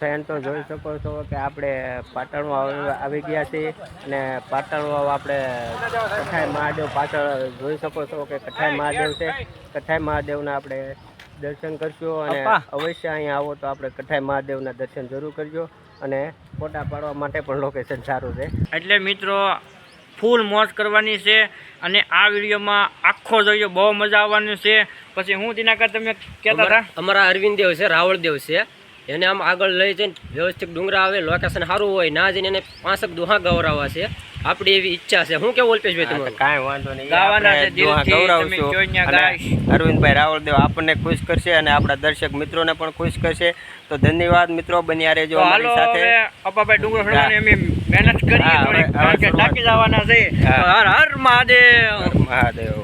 Friend તો જોઈ શકો છો કે આપણે પાટણમાં આવી ગયા છીએ અને પાટણમાં આપણે કઠાઈ મહાદેવ પાછળ જોઈ શકો છો કે કઠાઈ મહાદેવ છે. કઠાઈ મહાદેવના આપણે દર્શન કરશું અને અવશ્ય અહીંયા આવો તો આપણે કઠાઈ મહાદેવના દર્શન જરૂર કરજો અને ફોટા પાડવા માટે પણ લોકેશન સારું છે. એટલે મિત્રો ફૂલ મોજ કરવાની છે અને આ વિડીયોમાં આખો જોયો બહુ મજા આવવાની છે. પછી હું દિનાકર તમે કહેતા હતા અમારા અરવિંદ દેવ છે, રાવળ દેવ છે, એને આમ આગળ લઈ જઈને વ્યવસ્થિત ડુંગરા આવે, લોકેશન સારું હોય, ના જઈને એને 5 દોહા ગૌરાવા છે. આપણી એવી ઈચ્છા છે. હું કેવું અલ્પેશભાઈ તમારું? કાંઈ વાંધો નહીં, ગાવાના છે દિલથી, તમે જોઈને ગાઈશ. અરવિંદભાઈ રાવળદેવ આપણને ખુશ કરશે અને આપણા દર્શક મિત્રોને પણ ખુશ કરશે. તો ધન્યવાદ મિત્રો, બન્યા રહેજો અમારી સાથે. અપાભાઈ ડુંગરો ચડવાની અમે મહેનત કરીએ થોડી, કારણ કે થાકી જવાના છે. હર હર મહાદેવ મહાદેવ.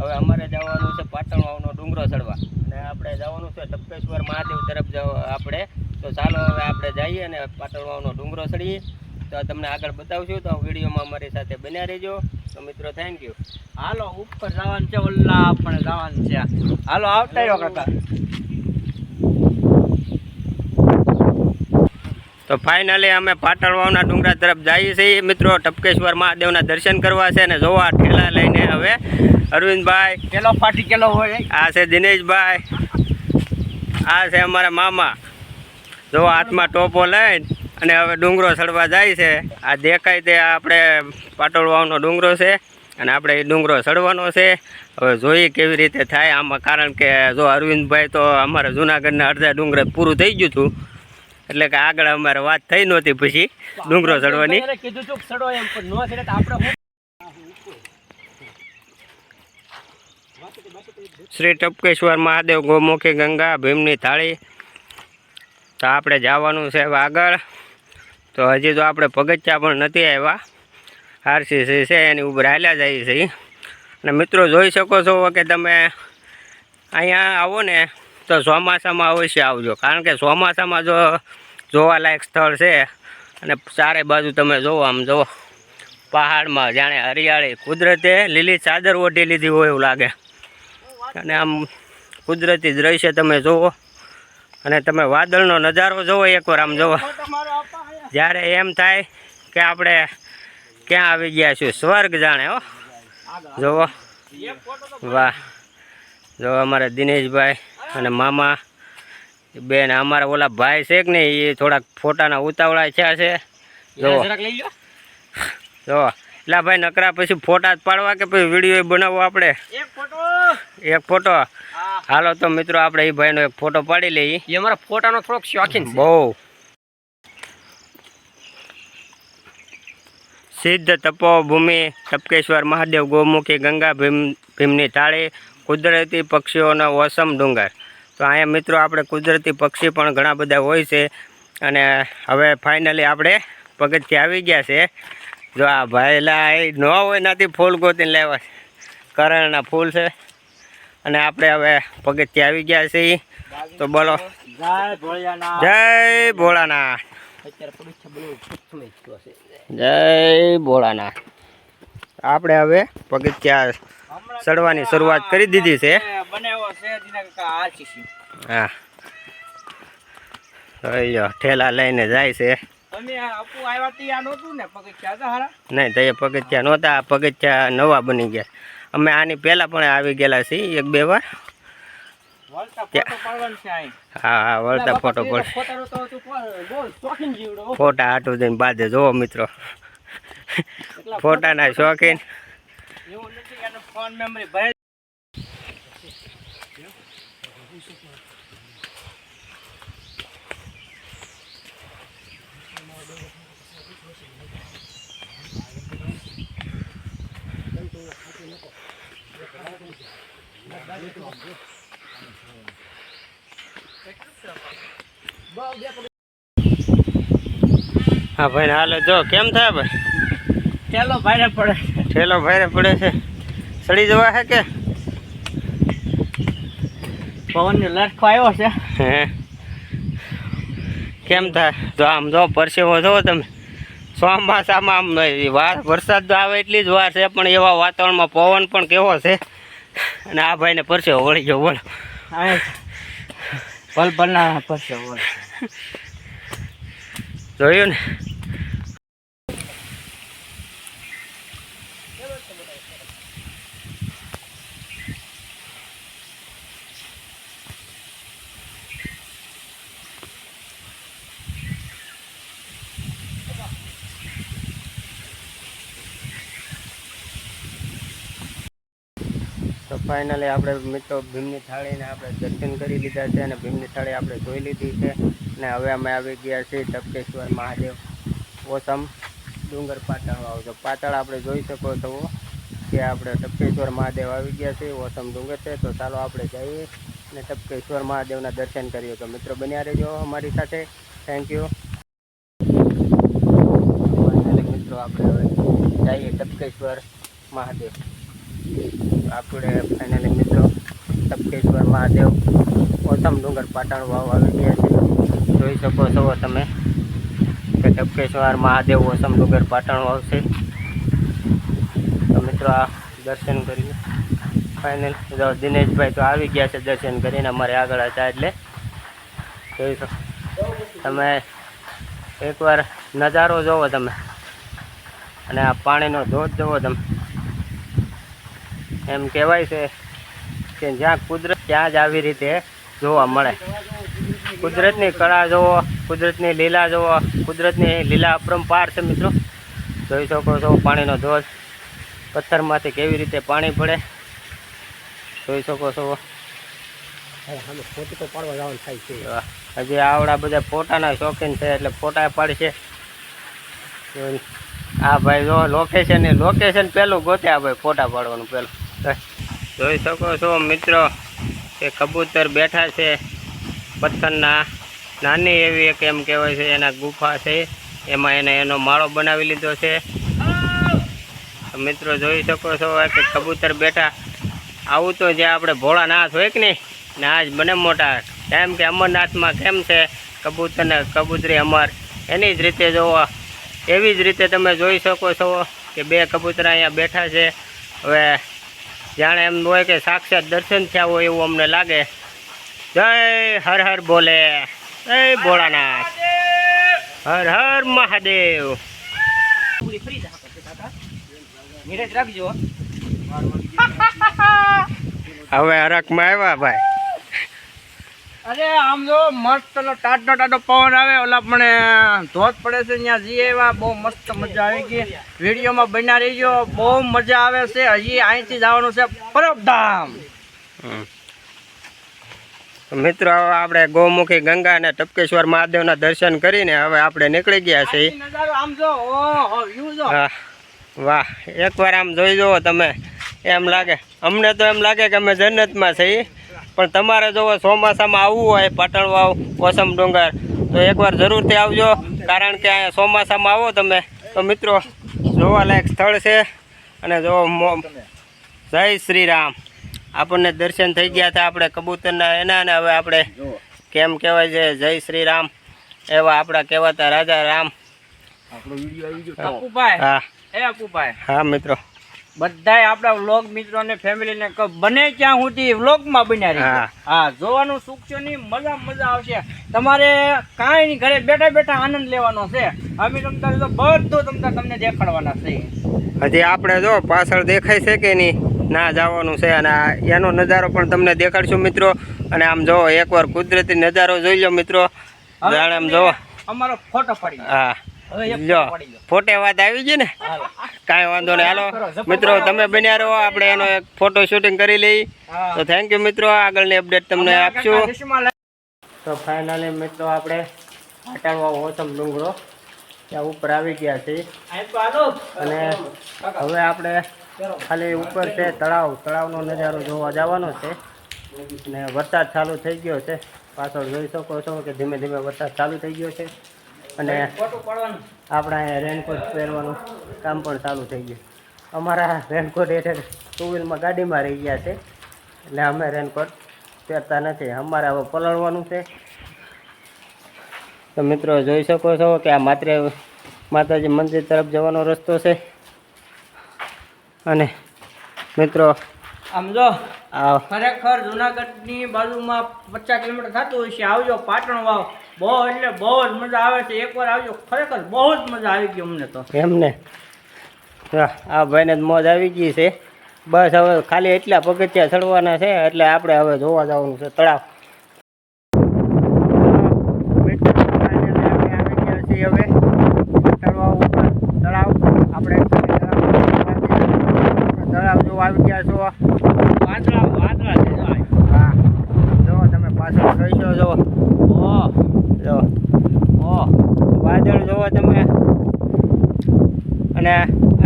હવે અમારે જવાનું છે પાટણ વાવનો ડુંગરો ચડવા અને આપણે જવાનું છે ટપકેશ્વર મહાદેવ તરફ આપણે. તો ચાલો હવે આપણે જઈએ અને પાટણ વાવનો ડુંગરો ચડીએ. તો તમને આગળ બતાવશું, તો વિડીયોમાં અમારી સાથે બન્યા રહેજો. તો મિત્રો થેન્ક યુ. હાલો ઉપર જવાનું છે, ઓલા આપણે જવાનું છે. હાલો આવતા રહ્યો કાકા. તો ફાઇનલી અમે પાટણ વાવના ડુંગરા તરફ જઈએ છીએ મિત્રો. ટપકેશ્વર મહાદેવના દર્શન કરવા છે અને જોવા ઠેલા લઈને હવે અરવિંદભાઈ, કેલો ફાટી કેલો હોય, આ છે દિનેશભાઈ, આ છે અમારા મામા. જોવા હાથમાં ટોપો લઈને અને હવે ડુંગરો ચડવા જાય છે. આ દેખાય તે આપણે પાટણ વાવનો ડુંગરો છે અને આપણે એ ડુંગરો ચડવાનો છે. હવે જોઈએ કેવી રીતે થાય આમાં, કારણ કે જો અરવિંદભાઈ તો અમારા જૂનાગઢના અડધા ડુંગર પૂરું થઈ ગયું હતું, એટલે કે આગળ અમારે વાત થઈ નહોતી પછી ડુંગરો ચડવાની. શ્રી ટપકેશ્વર મહાદેવ ગોમુખી ગંગા ભીમની થાળી. તો આપણે જવાનું છે હવે આગળ. તો હજી તો આપણે પગથિયા પણ નથી આવ્યા, આરસીસી છે એની ઉપર હાલ્યા જાય છે. અને મિત્રો જોઈ શકો છો કે તમે અહીંયા આવો ને તો ચોમાસામાં અવશ્ય આવજો, કારણ કે ચોમાસામાં જો જોવાલાયક સ્થળ છે. અને ચારે બાજુ તમે જોવો, આમ જુઓ પહાડમાં જાણે હરિયાળી, કુદરતે લીલી ચાદર ઓઢી લીધી હોય એવું લાગે. અને આમ કુદરતી દ્રશ્ય તમે જુઓ અને તમે વાદળનો નજારો જુઓ એકવાર. આમ જુઓ, જ્યારે એમ થાય કે આપણે ક્યાં આવી ગયા છીએ, સ્વર્ગ જાણે. હો જુઓ, વાહ. જો અમારા દિનેશભાઈ અને મામા બેન, અમારા ઓલા ભાઈ છે કે નહીં, એ થોડાક ફોટાના ઉતાવળા થયા છે. જુઓ જો, એટલા ભાઈ નકરા પછી ફોટા જ પાડવા કે પછી વિડીયો બનાવવો આપણે? એક ફોટો. હાલો તો મિત્રો આપણે એ ભાઈનો એક ફોટો પાડી લઈએ. એ અમારા ફોટાનો થોડોક શોખીન છે બહુ. સિદ્ધ તપોભૂમિ ટપકેશ્વર મહાદેવ ગોમુખી ગંગા ભીમની થાળી, કુદરતી પક્ષીઓનો ઓસમ ડુંગર. તો અહીંયા મિત્રો આપણે કુદરતી પક્ષી પણ ઘણા બધા હોય છે. અને હવે ફાઇનલી આપણે પગથિયે આવી ગયા છે. જો આ ભાઈલા એ ન હોય નથી ફૂલ ગોતીને લેવા, કરણના ફૂલ છે. અને આપણે હવે પગથિયે આવી ગયા છીએ. તો બોલો જય ભોળાનાથ, જય ભોળાનાથ. આપણે હવે પગથિયા ચડવાની શરૂઆત કરી દીધી છે. હા, ઠેલા લઈને જાય છે. નહીં તો એ પગથિયા નહોતા, પગથિયા નવા બની ગયા. અમે આની પહેલાં પણ આવી ગયેલા છીએ 1-2 વાર. હા હા, વળતા ફોટો પડશે. ફોટા હાટું દઈને બાંધે. જોવો મિત્રો, ફોટાના શોખીન. હા ભાઈ, હાલો. જો કેમ થાય ભાઈ? ઠેલો ભારે પડે, ઠેલો ભારે પડે છે. સડી જવા છે કે પવનનો લટકો આવ્યો છે. હે કેમ થાય? જો આમ જો પરસેવો જો તમે. ચોમાસામાં આમ વરસાદ આવે એટલી જ વાર છે, પણ એવા વાતાવરણમાં પવન પણ કેવો છે. અને આ ભાઈને પરસેવો વળી ગયો. બોલો, ભલ ભલના પરસેવો. જોયું ને. તો ફાઇનલી આપણે મિત્રો ભીમની થાળીને આપણે દર્શન કરી લીધા છે અને ભીમની થાળી આપણે જોઈ લીધી છે અને હવે અમે આવી ગયા છીએ ટપકેશ્વર મહાદેવ ઓસમ ડુંગર પાટણ વાવ. તો પાટણ આપણે જોઈ શકો છો કે આપણે ટપકેશ્વર મહાદેવ આવી ગયા છે, ઓસમ ડુંગર છે. તો ચાલો આપણે જઈએ અને ટપકેશ્વર મહાદેવના દર્શન કરીએ. તો મિત્રો બન્યા રહેજો અમારી સાથે. Thank you. ફાઇનલી મિત્રો આપણે હવે જઈએ ટપકેશ્વર મહાદેવ. આપણે ફાઇનલી મિત્રો ટપકેશ્વર મહાદેવ ઓસમ ડુંગર પાટણ વાવ આવી ગયા છે. જોઈ શકો છો તમે કે ટપકેશ્વર મહાદેવ ઓસમ ડુંગર પાટણ વાવ છે. તો મિત્રો આ દર્શન કરીએ. ફાઇનલ દિનેશભાઈ તો આવી ગયા છે દર્શન કરીને, અમારે આગળ હતા એટલે જોઈ શકો તમે. એકવાર નજારો જોવો તમે અને આ પાણીનો ધોધ જોવો તમે. એમ કહેવાય છે કે જ્યાં કુદરત ત્યાં જ આવી રીતે જોવા મળે. કુદરતની કળા જોવો, કુદરતની લીલા જોવો, કુદરતની લીલા અપરંપાર છે મિત્રો. જોઈ શકો છો પાણીનો ધોધ, પથ્થરમાંથી કેવી રીતે પાણી પડે જોઈ શકો છો. ફોટો પાડવા જવાનું થાય છે. હજી આવડા બધા ફોટાના શોખીન છે એટલે ફોટા પાડશે. આ ભાઈ જો લોકેશન પહેલું ગોત્યા ભાઈ ફોટા પાડવાનું પહેલું. જોઈ શકો છો મિત્રો કે કબૂતર બેઠા છે પથ્થરના. નાની એવી એક એમ કહેવાય છે એના ગુફા છે, એમાં એને એનો માળો બનાવી લીધો છે. મિત્રો જોઈ શકો છો કે કબૂતર બેઠા. આવું તો જે આપણે ભોળાનાથ હોય કે નહીં ને આજ બને મોટા કેમ કે અમરનાથમાં કેમ છે કબૂતરને કબૂતરી અમર, એની જ રીતે જોવો એવી જ રીતે તમે જોઈ શકો છો કે બે કબૂતર અહીંયા બેઠા છે. હવે જાણે એમ હોય કે સાક્ષાત દર્શન થયા હોય એવું અમને લાગે. જય હર હર બોલે, જય ભોળાનાથ, હર હર મહાદેવ. હવે હરકમાં આવ્યા ભાઈ. અરે આમ જો મસ્ત ટાટો પવન આવે, ઓલા પણ ધોધ પડે છે ત્યાં જઈએ એવા બહુ મસ્ત મજા આવી ગઈ. વિડીયોમાં બન્યા રહીજો, બહુ મજા આવે છે. હજી અહીંથી જવાનું છે પરબધામ. મિત્રો આપણે ગૌમુખી ગંગા અને ટપકેશ્વર મહાદેવના દર્શન કરીને હવે આપણે નીકળી ગયા છીએ. નજારો આમ જો, ઓહો વ્યૂ જો. હા વાહ, એકવાર આમ જોઈ જુઓ તમે. એમ લાગે, અમને તો એમ લાગે કે અમે જન્નતમાં છીએ. પણ તમારે જો ચોમાસામાં આવવું હોય પાટણ વાવ ઓસમ ડુંગર તો એકવાર જરૂરથી આવજો. કારણ કે અહીંયા ચોમાસામાં આવો તમે તો મિત્રો જોવાલાયક સ્થળ છે. અને જો જય શ્રી રામ. આપણને દર્શન થઈ ગયા હતા આપણે કબૂતરના એના, અને હવે આપણે કેમ કહેવાય છે જય શ્રી રામ એવા આપણા કહેવાતા રાજા રામ. અપુભાઈ, હા એ અપુભાઈ, હા મિત્રો બધાય આપણા વ્લોગ મિત્રોને ફેમિલીને બને ત્યાં સુધી વ્લોગમાં બન્યા રહી. હા. હા, જોવાનું ચૂકશો નહીં, મજા આવશે. તમારે કાંઈ નહીં, ઘરે બેઠા બેઠા આનંદ લેવાનો છે. અમે તમતારે તો બધું તમને દેખાડવાના છે. હજી આપણે જો પાછળ દેખાય છે કે નહીં ના જવાનું છે, અને એનો નજારો પણ તમને દેખાડશું મિત્રો. અને આમ જો એકવાર કુદરતી નજારો જોઈ લો મિત્રો. જાણે આમ જો અમારો ફોટો પડી ગયો. હા હવે એક જો ફોટો પડી ગયો. ફોટે વાત આવી ગઈ ને, હાલો. કાંઈ વાંધો નહીં. હાલો મિત્રો તમે બન્યા રહો, આપણે એનો એક ફોટો શૂટિંગ કરી લઈ. હા. તો થેન્ક યુ મિત્રો, આગળની અપડેટ તમને આપશું. ચશ્મા લઈ- તો ફાઇનલી મિત્રો આપણે પાટણવા ઓસમ ડુંગરો ત્યાં ઉપર આવી ગયા છીએ. અહીં તો હાલો. અને હવે આપણે ખાલી ઉપર છે તળાવનો નજારો જોવા જવાનો છે. અને વરસાદ ચાલુ થઈ ગયો છે, પાછળ જોઈ શકો છો કે ધીમે ધીમે વરસાદ ચાલુ થઈ ગયો છે. અને ફોટો પાડવાનું. આપણા અહીંયા રેનકોટ પહેરવાનું કામ પણ ચાલુ થઈ ગયું. અમારા રેનકોટ હેઠળ ટુ વ્હીલમાં ગાડીમાં રહી ગયા છે એટલે અમે રેનકોટ પહેરતા નથી. અમારે હવે પલળવાનું છે. તો મિત્રો જોઈ શકો છો કે આ માતાજી મંદિર તરફ જવાનો રસ્તો છે. અને મિત્રો આમ જો આ ખરેખર જુનાગઢની બાજુમાં 50 કિલોમીટર થતું હોય છે. આવજો પાટણ વાવ, બહુ એટલે બહુ જ મજા આવે છે. એકવાર આવજો, ખરેખર બહુ જ મજા આવી ગઈ અમને તો. એમને આ ભાઈને જ મોજ આવી ગઈ છે. બસ હવે ખાલી એટલા પગથિયા ચડવાના છે એટલે આપણે હવે જોવા જવાનું છે તળાવ. હવે ચડવા ઉપર તળાવ આપણે તળાવ જો આવી ગયા છો. વાદળા છે હા જો તમે પાછળ જોઈશો. જો જો વાદળ જોવો તમે. અને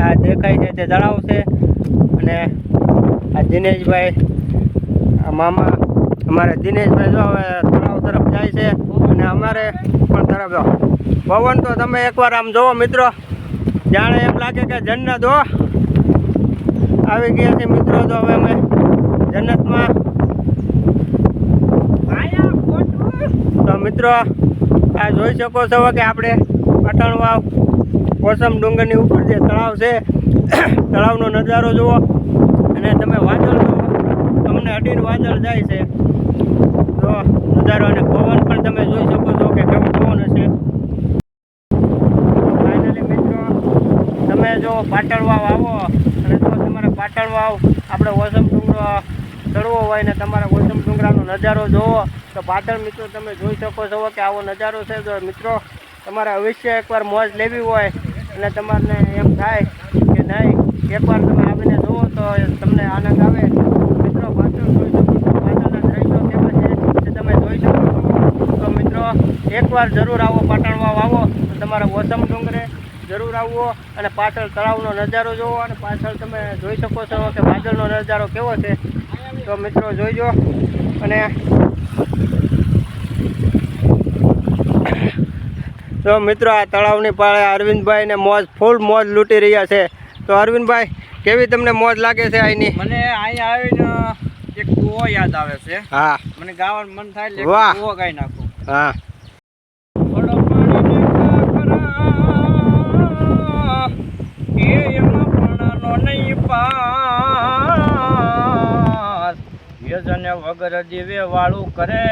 આ દેખાય છે તે તળાવ છે. અને આ દિનેશભાઈ, આ મામા અમારે દિનેશભાઈ જો હવે તળાવ તરફ જાય છે. અને અમારે પણ તરફ જો પવન તો તમે એકવાર આમ જોવો મિત્રો, જાણે એમ લાગે કે જન્નત હો આવી ગયા છે મિત્રો. તો હવે અમે જન્નતમાં. તો મિત્રો આ જોઈ શકો છો કે આપણે પાટણ વાવ કોસમ ડુંગરની ઉપર જે તળાવ છે, તળાવનો નજારો જુઓ. અને તમે વાદળ જુઓ, તમને અડીને વાદળ જાય છે. તો નજારો અને પવન પણ તમે જોઈ શકો છો કે કેવો પવન હશે. ફાઇનલી મિત્રો તમે જો પાટણ વાવ આવો અને જો તમારે પાટણ વાવ આપણે ઓસમ ડુંગરો ચડવો હોય ને તમારે ઓસમ ડુંગરાનો નજારો જોવો તો પાટણ મિત્રો તમે જોઈ શકો છો કે આવો નજારો છે. તો મિત્રો તમારે અવશ્ય એકવાર મોજ લેવી હોય અને તમારે એમ થાય કે નહીં એકવાર તમે આવીને જુઓ તો તમને આનંદ આવે. મિત્રો પાછળ જોઈ શકો છો પાછળના દ્રશ્યો કેવા છે તે તમે જોઈ શકો છો. તો મિત્રો એકવાર જરૂર આવો, પાટણ વાવ આવો તો તમારે ઓસમ ડુંગરે જરૂર આવવો અને પાછળ તળાવનો નજારો જોવો. અને પાછળ તમે જોઈ શકો છો કે વાદળનો નજારો કેવો છે. તો મિત્રો જોઈજો. અને તો મિત્રો આ તળાવની પાળે અરવિંદભાઈ ને મોજ ફૂલ મોજ લૂંટી રહ્યા છે. તો અરવિંદભાઈ કેવી તમને મોજ લાગે છે અહીંની? મને અહીંયા આવીને એક કૂવો યાદ આવે છે. હા મને ગાવાનું મન થાય એટલે વાહ. કૂવો ગાઈ નાખું. હા થોડો પાણીને કાકરા, એ એમાં પાણાનો નહીં પાસ, વ્યસને વગર દીવે વાળું કરે.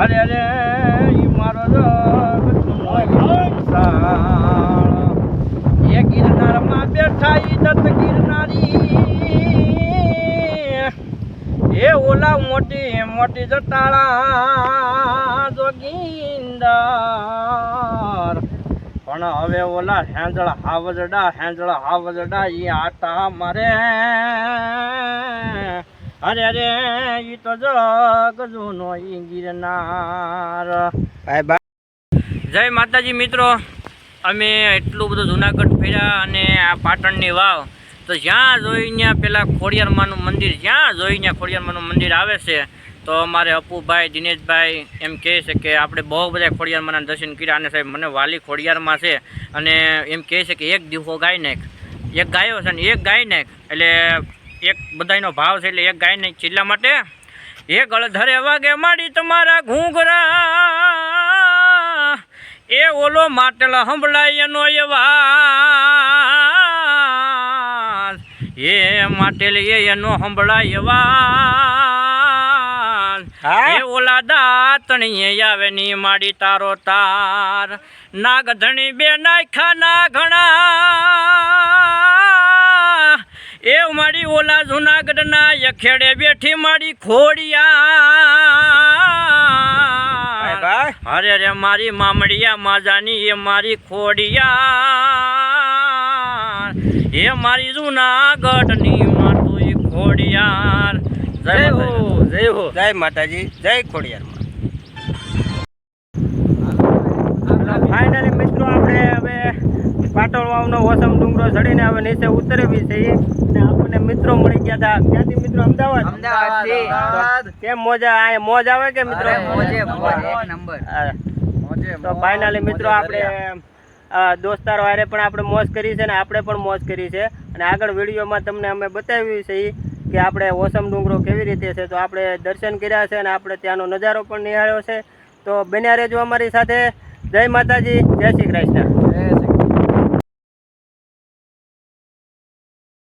અરે અરે ઈ મારો જગતનો ઇન્સાન. એ ગિરનારમાં બેઠા ઈ દત્ત ગિરનારી, એ ઓલા મોટી મોટી જટાળા જોગીંદર. પણ હવે ઓલા હેંજળ હાવજડા ઈ આટા મારે. અરે અરે ઈ તો જગ જૂનો ઈ ગિરનાર. Bye bye. જય માતાજી મિત્રો, અમે એટલું બધું જુનાગઢ ફર્યા અને આ પાટણની વાવ તો જ્યાં જોઈને પેલા ખોડિયારમાંનું મંદિર, જ્યાં જોઈને ખોડિયારમાંનું મંદિર આવે છે. તો અમારે અપુભાઈ, દિનેશભાઈ એમ કહે છે કે આપણે બહુ બધા ખોડિયારમાંના દર્શન કર્યા. અને સાહેબ મને વાલી ખોડિયારમાં છે અને એમ કહે છે કે એક દિવસો ગાય નાખ, એક ગાયો છે ને એક ગાય નાખ. એટલે એક બધાનો ભાવ છે એટલે એક ગાય નાખ. એટલા માટે એક અળધરે વાગે માડી તમારા ઘૂંઘરા, એ ઓલો માટલ સંભળાય એનો અવાજ, એ માટલ એનો સંભળાય અવાજ. એ ઓલા દાતણીએ આવે ની માડી તારો તાર, નાગધણી બે નાખ્યા ના ઘણા, એ માડી ઓલા જુનાગઢના યખેડે બેઠી માડી ખોડિયા. અરે રે મારી મામડિયા માજાની એ મારી ખોડિયાર, એ મારી જુનાગઢની માતું એ ખોડિયાર. જય હો, જય હો, જય માતાજી, જય ખોડિયારમાં. ફાઇનલી મિત્રો આપણે હવે પાટણ વાવનો ઓસમ ડુંગરો ચડીને હવે નીચે ઉતરવી છે. અને આપણને મિત્રો મળી ગયા હતા. ક્યાંથી મિત્રો? અમદાવાદ. કેમ મોજ આવે કે મિત્રો? તો ફાઇનલી મિત્રો આપણે દોસ્તારો હારે પણ આપણે મોજ કરી છે ને આપણે પણ મોજ કરી છે. અને આગળ વિડીયોમાં તમને અમે બતાવ્યું છે કે આપણે ઓસમ ડુંગરો કેવી રીતે છે. તો આપણે દર્શન કર્યા છે અને આપણે ત્યાંનો નજારો પણ નિહાળ્યો છે. તો બન્યા રહેજો અમારી સાથે. જય માતાજી, જય શ્રી કૃષ્ણ.